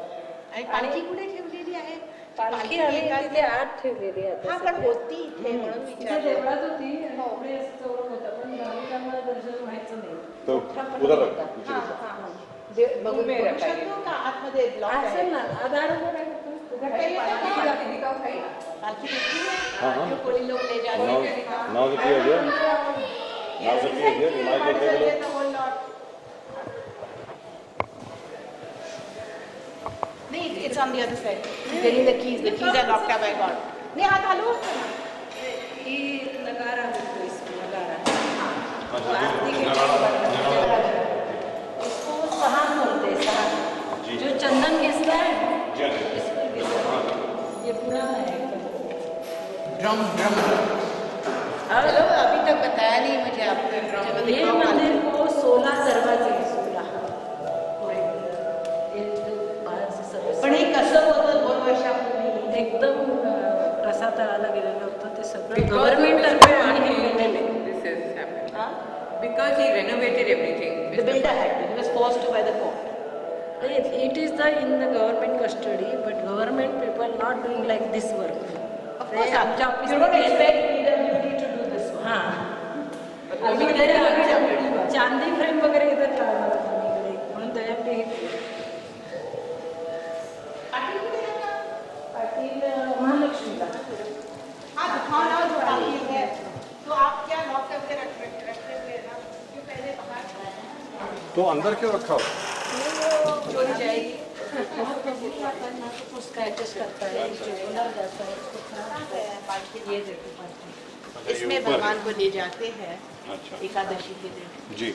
आणि पालखी कुठे ठेवलेली आहे? पालखी आम्ही तिथे आत ठेवलेली आहे. हा, पण होती इथे म्हणून इथे विचारलं. देवळात होती आणि पुढे असं चौरंग होतं, पण भाविकांना दर्शन व्हायचं नाही. तो मोठा पट उधर होता. रखो, पीछे हा, रखो। हा, हा. बघू शकतो का आतमध्ये ब्लॉक आहे? असेल ना, आधार उभं राहिलं तर उघडता येईल. पालखी दिसली हाँ, आहे? हाँ। जो कोणी लोक ले जा Now, रहे हैं. now that we are here, now that we are here, we might as well take a look. नहीं, it's on the other side. There is the keys. The keys are locked up by God. नहीं, हात हलवू असतो ना. ही नगारा होतो, इसको नगारा. अच्छा, तो आरती जी, के नगारा. इसको सहान बोलते हैं, सहान. जी। जो चंदन घिसता है जी, हाँ, जी। इस पर घिसता है. ये पुराना है एकदम. हेलो, अभी तक बताया नहीं मुझे आपने ड्रम. ये मंदिर को 16 दरवाजे हैं, 16. स्थळाला गेलेलो होतो ते सगळं गव्हर्नमेंट तर्फे आणि हे केलेलं आहे. This has happened. Because he renovated everything. The builder had to. He was forced to by the court. It is the in the government custody, but government people not doing like this work. Of ते course, आमच्या you don't expect PWD to do this one. हां आम्ही इकडे चांदी frame वगैरे इथं लावणार होतो आम्ही इकडे म्हणून त्याच्याकडे हे पाटील महालक्ष्मीला हाँ, दिखाओ ना जो पाटिल है। तो आप क्या लॉक करके रखे हुए ना? क्यों पहले बाहर तो अंदर क्यों रखा हो? चोरी जाएगी। कुछ स्क्रैचेस करता है उलट जाता है उसको खराब है पाटिल ये देखो पाटिल इसमें भगवान को ले जाते हैं अच्छा एकादशी के दिन। जी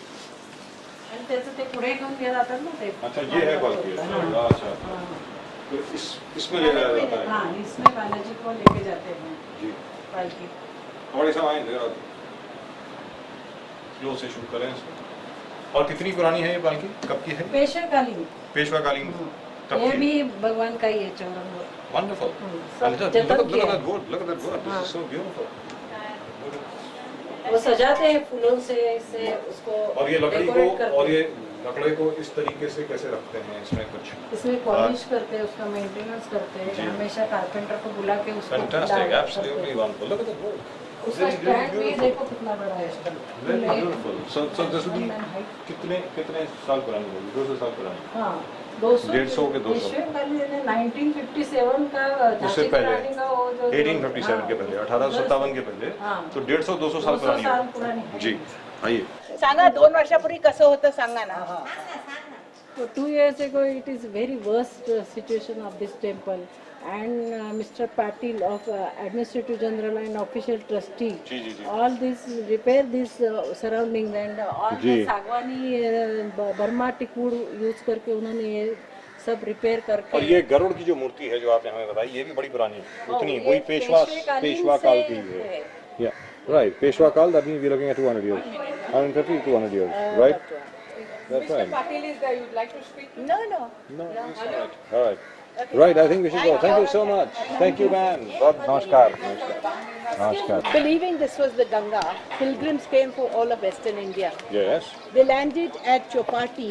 आणि त्याचं ते पुढे घेऊन गेला जातात ना ते अच्छा ये है बालकी अच्छा तो इसमें ले जाया जाता है हाँ इसमें बालाजी को लेके जाते हैं जी पालकी हमारे साथ आए जरा स्लो से शूट करें इसको और कितनी पुरानी है ये बालकी कब की है पेशवेकालीन पेशवा कालीन तब ये की भी भगवान का ही है चौरंग वंडरफुल सब जतन किया है। look at that wood this is so beautiful वो सजाते हैं फूलों से इससे उसको और ये लकड़ी decorate को करते और हैं। ये लकड़े को इस तरीके से कैसे रखते हैं इसमें कुछ इसमें पॉलिश करते हैं उसका मेंटेनेंस करते जी। हैं हमेशा कारपेंटर को बुला के उसको fantastic डाल- absolutely करते हैं। wonderful look at that wood उसका स्टैंड भी देखो कितना बड़ा है इसका very Like beautiful so this will be 1 height। कितने साल पुरानी होगी 200 साल पुरानी हाँ 200 150 के 200 पेशवेकालीन 1957 का उससे झांसी की पहले रानी का वो जो 1857 के पहले 1857 के पहले हाँ। तो 150-200 साल 200 साल पुरानी पुरानी है। जी आइए सांगा 2 वर्षापूर्वी कसं होतं सांगा ना। So 2 years ago, it is very worst situation of this temple, and Mr. Patil of Administrative General and Official Trustee, जी, जी, जी। all this repair this surroundings and all जी। the सागवानी बर्मा टिकूड यूज करके उन्होंने ये सब repair करके और ये गरुड़ की जो मूर्ति है जो आपने हमें बताई ये भी बड़ी पुरानी है उतनी ये वही पेशवा पेशवेकालीन काल से की है है। या राइट पेशवा काल that means we are looking at 200 years 150 200 years right that's right Patil is there. You'd like to speak? No, no. no all right right I think we should go thank you so much thank you man बहुत नमस्कार नमस्कार Believing this was the Ganga, pilgrims came from all of Western India. yes They landed at Chopati,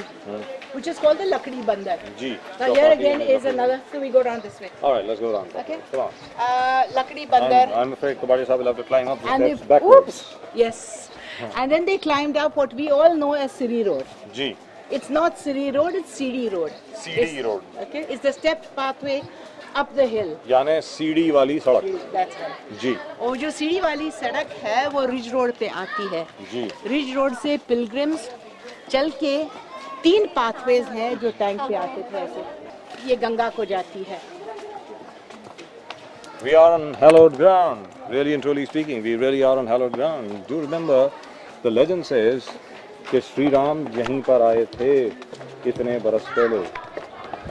which is called the Lakdi Bandar. Ji Now here again is another, so we go down this way. all right let's go around Okay. come on Lakdi Bandar. I'm afraid Kabadi Sahib will have to climb up And that's they, backwards yes. And then they climbed up what we all know as Siri Road. Ji It's not Siri Road, it's CD Road. CD It's- road. Okay, it's the stepped pathway up the hill. यानी सीढ़ी वाली सड़क That's right. जी और जो सीढ़ी वाली सड़क है वो रिज रोड पे आती है। जी रिज रोड से पिलग्रिम्स चल के 3 पाथवेज हैं जो टैंक पे आते थे ऐसे। ये गंगा को जाती है। We are on hallowed ground. Really and truly speaking, we really are on hallowed ground. Do remember, the legend says कि श्री राम यहीं पर आए थे इतने बरस पहले।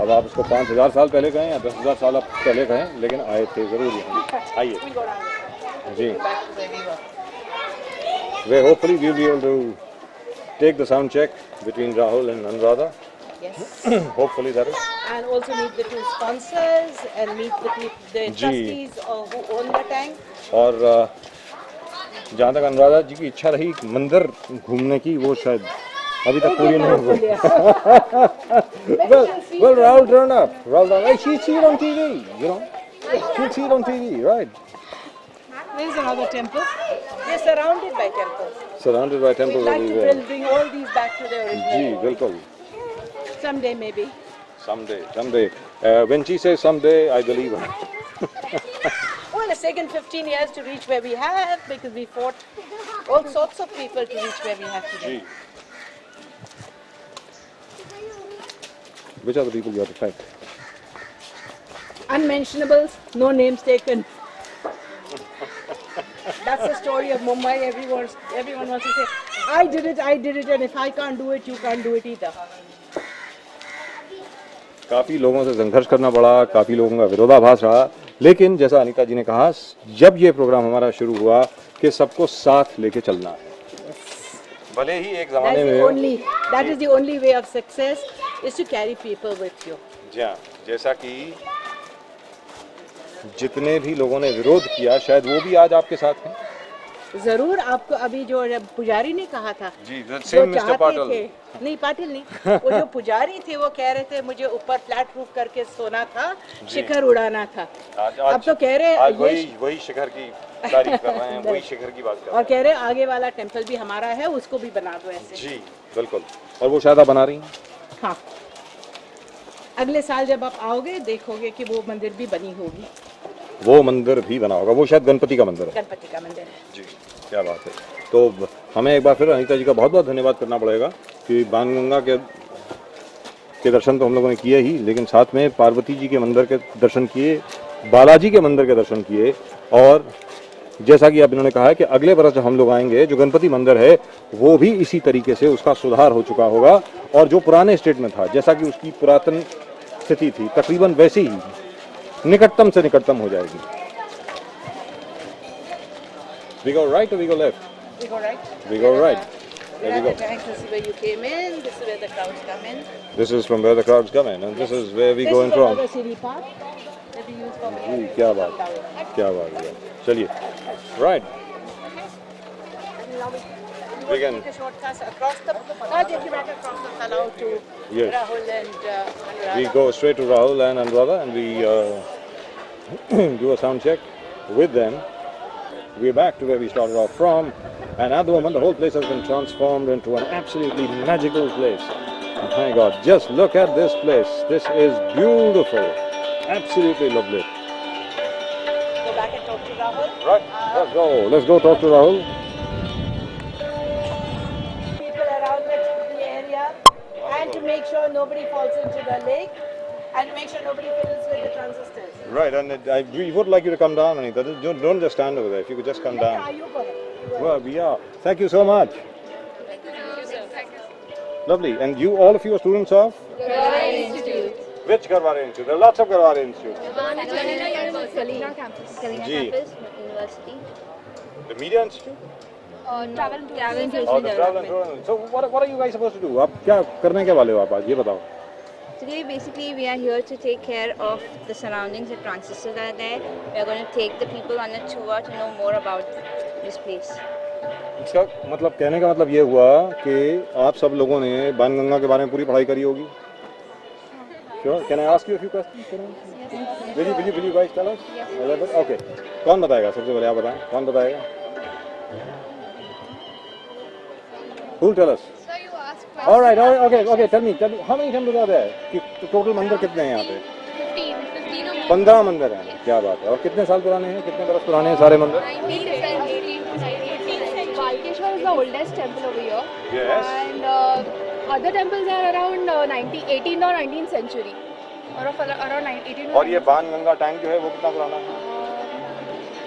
अब आप इसको 5000 साल पहले कहें या 10,000 साल पहले कहें, लेकिन आए थे जरूर यहाँ। आइए जी। Where hopefully we'll be able to take the sound check between Rahul and Anuradha. Yes. Hopefully that is. And also meet the 2 sponsors and meet the ji. trustees who own the tank. और जहाँ तक अनुराधा जी की इच्छा रही मंदिर घूमने की वो शायद अभी तक पूरी नहीं हुई। well, Rahul turned up. Hey, she see it on TV, you know. She see it on TV, right? There's another temple. They're surrounded by temples. Surrounded by We'd temples like to everywhere. bring all these back to their ji original. बिल्कुल. Someday maybe. Someday. When she says someday, I believe her. Well, it's taken 15 years to reach where we have because we fought all sorts of people to reach where we have today. Ji. Which are the people you have to thank? Unmentionables, no names taken. That's the story of Mumbai. Everyone wants to say, I did it, and if I can't do it, you can't do it either. काफ़ी लोगों से संघर्ष करना पड़ा, काफ़ी लोगों का विरोधाभास रहा, लेकिन जैसा अनीता जी ने कहा, जब ये प्रोग्राम हमारा शुरू हुआ कि सबको साथ लेके चलना है। भले ही एक ज़माने में That is the only way of success is to carry people with you. जी हाँ, जैसा कि जितने भी लोगों ने विरोध किया शायद वो भी आज आपके साथ हैं। जरूर आपको अभी जो पुजारी ने कहा था जी, जो सेम मिस्टर चाहते पाटिल। थे, नहीं पाटिल नहीं, वो जो पुजारी थे वो कह रहे थे मुझे ऊपर फ्लैट रूफ करके सोना था, शिखर उड़ाना था। अब तो कह रहे आज वही शिखर की तारीफ कर रहे हैं, वही शिखर की बात कर रहे और कह रहे आगे वाला टेम्पल भी हमारा है, उसको भी बना दो हैं। ऐसे। जी बिल्कुल, और वो शायद आप बना रही हैं। हाँ, अगले साल जब आप आओगे देखोगे कि वो मंदिर भी बनी होगी। वो मंदिर भी बना होगा, वो शायद गणपति का मंदिर है। गणपति का मंदिर है जी, क्या बात है। तो हमें एक बार फिर अनीता जी का बहुत बहुत धन्यवाद करना पड़ेगा कि बाणगंगा के दर्शन तो हम लोगों ने किए ही, लेकिन साथ में पार्वती जी के मंदिर के दर्शन किए, बालाजी के मंदिर के दर्शन किए, और जैसा कि अब इन्होंने कहा है कि अगले बरस जब हम लोग आएंगे जो गणपति मंदिर है वो भी इसी तरीके से उसका सुधार हो चुका होगा, और जो पुराने स्टेट में था जैसा कि उसकी पुरातन स्थिति थी तकरीबन वैसी ही निकटतम से निकटतम हो जाएगी। We go right or we go left? We go right. We go right. There we go. This is where you came in. This is where the crowds come in. This is from where the crowds come in, and this is where we go in This is from. another city path that we use for जी, क्या बात है, चलिए, right. We can. Take a shortcut across the. Take you back across the Talau to Yes. Rahul and Anuradha. We go straight to Rahul and Anuradha, and we do a sound check with them. We're back to where we started off from, and at the moment the whole place has been transformed into an absolutely magical place. And my God, just look at this place. This is beautiful, absolutely lovely. Go back and talk to Rahul. Right, let's go. Let's go talk to Rahul. People around the area, and to make sure nobody falls into the lake, and to make sure nobody fiddles with the transistors. Right, and we would like you to come down, Anita. Don't just stand over there. If you could just come down. You go ahead. Well, we are. Thank you so much. Lovely. And you, all of you are students of? Garware Institute. Which Garware Institute? There are lots of Garware Institutes. Kalina campus. Kalina Ji. campus, university. The Media Institute? Travel and tourism Or the Travel and Tourism. So what are you guys supposed to do? आप क्या करने के वाले हो आप आज ये बताओ. Today, basically, we are here to take care of the surroundings, the transistors that are there. We are going to take the people on a tour to know more about this place. इसका मतलब कहने का मतलब ये हुआ कि आप सब लोगों ने बाणगंगा के बारे में पूरी पढ़ाई करी होगी. Sure. Can I ask you a few questions? Yes. Will you guys tell us? Yes. Okay. कौन बताएगा सबसे पहले आप बताएं. कौन बताएगा? Who'll tell us? So you ask All right, okay. Tell me, how many temples are there? कि total मंदिर कितने हैं यहाँ पे? 15 or more. 15 मंदिर हैं. क्या बात है. और कितने साल पुराने हैं? कितने बरस पुराने हैं सारे मंदिर? 19th and 18th. Balkeshwar is the oldest temple over here. Yes. And other temples are around 18th or 19th century. Or of around 18th. और ये बाणगंगा टैंक जो है वो कितना पुराना है?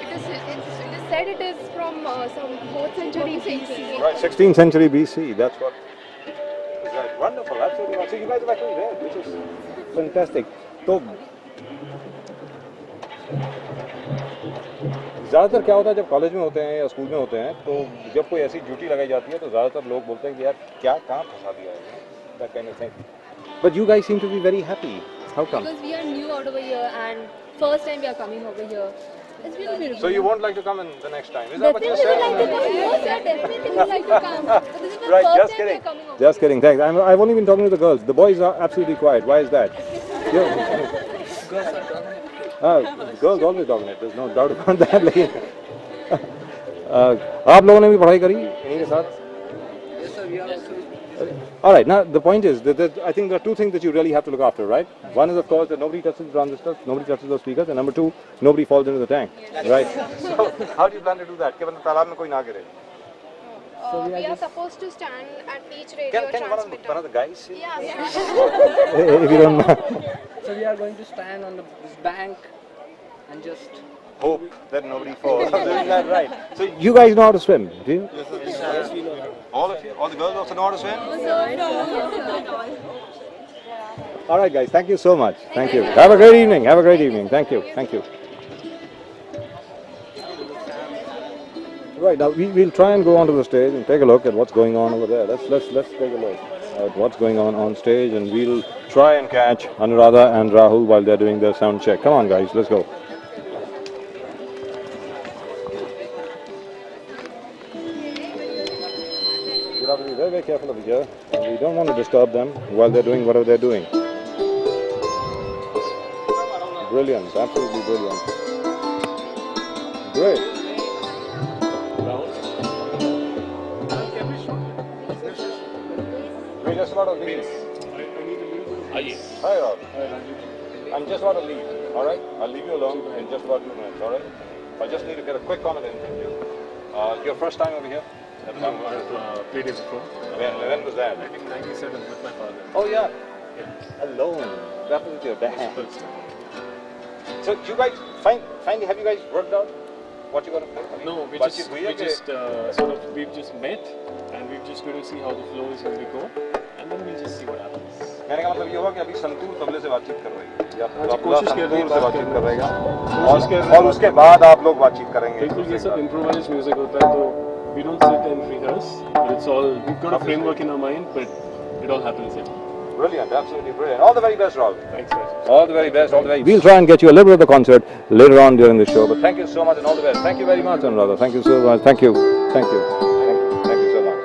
It is said it is from some 4th century BC. Right, 16th century BC. That's what. Right. Wonderful, absolutely. So you guys are actually there. This is fantastic. तो ज़्यादातर क्या होता है जब कॉलेज में होते हैं या स्कूल में होते हैं तो जब कोई ऐसी ड्यूटी लगाई जाती है तो ज़्यादातर लोग बोलते हैं कि यार क्या कहाँ फंसा दिया है. That kind of thing. But you guys seem to be very happy. How come? Because we are new out over here and first time we are coming over here. It's really beautiful. So you won't like to come in the next time? Is that what you're saying? Yes, sir, definitely would like to come. But this is the Right, first just time we kidding. are coming over. Just kidding. Thanks. I've only been talking to the girls. The boys are absolutely quiet. Why is that? Girls always dominate. There's no doubt about that. लेकिन आप लोगों ने भी पढ़ाई करी इन्हीं के साथ? Yes, sir. We are also. All right. Now the point is that I think there are two things that you really have to look after, right? One is of course that nobody touches the transistors, nobody touches those speakers, and number two, nobody falls into the tank, right? So how do you plan to do that? कि मतलब तालाब में कोई ना गिरे. We are supposed to stand at each radio Can transmitter. one of the guys see? Yeah. If you don't mind. So we are going to stand on this bank and just. Hope that nobody falls. Isn't that right? So you guys know how to swim, do you? Yes, we know. All of you? All the girls also know how to swim? All right, guys. Thank you so much. Thank you. Have a great evening. Have a great evening. Thank you. Thank you. Right now, we'll try and go onto the stage and take a look at what's going on over there. Let's take a look at what's going on stage, and we'll try and catch Anuradha and Rahul while they're doing their sound check. Come on, guys. Let's go. very, very careful over here. And we don't want to disturb them while they're doing whatever they're doing. Brilliant, absolutely brilliant. Great. We're just about to leave. Hi, Rob. I'm just about to leave. All right? I'll leave you alone in just about 2 minutes. All right? I just need to get a quick comment in from you. Your first time over here? I've played it before. When was that? I think 97 with my father. Oh yeah. Alone. That was with your dad. So you guys finally have you guys worked out what you're gonna play? No, we've just met and we're just going to see how the flow is going to go and then we'll just see what happens. कहने का मतलब ये हुआ कि अभी संतूर तबले से बातचीत कर रही है या हाँ, कोशिश कर रही है से बातचीत कर रहेगा कोशिश और उसके बाद आप लोग बातचीत करेंगे बिल्कुल ये सब improvised music होता है तो we don't sit and rehearse but it's all we've got a framework in our mind but it all happens here. Brilliant, absolutely brilliant. All the very best, Raul. Thanks, guys. All the very best, all the very best. We'll try and get you a little bit of the concert later on during the show. But thank you so much and all the best. Thank you very much, Anuradha. Thank you so much. Thank you. Thank you. Thank you so much.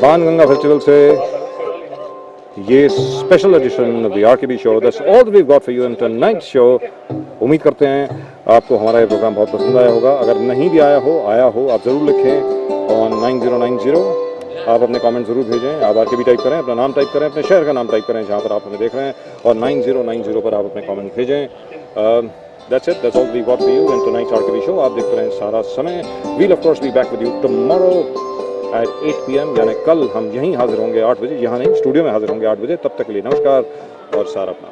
Banganga festival से ये special edition of the RKB show that's all that we got for you in tonight show. उम्मीद करते हैं आपको हमारा ये programme बहुत पसंद आया होगा। अगर नहीं भी आया हो आप ज़रूर लिखें ऑन 9090। आप अपने कमेंट ज़रूर भेजें। आप आरकेबी टाइप करें, अपना नाम टाइप करें, अपने शहर का नाम टाइप करें जहाँ पर आप हमें देख रहे हैं और 9090 पर आप अपने कमेंट भेजें। That's it. That's all we got for you in tonight's RKB show. आप देखते रहें सारा समय। We'll of course be back with you tomorrow at 8 PM यानी कल हम यहीं हाजिर होंगे 8 बजे। यहाँ नहीं, स्टूडियो में हाजिर होंगे 8 बजे। तब तक के लिए नमस्कार और सारा अपना।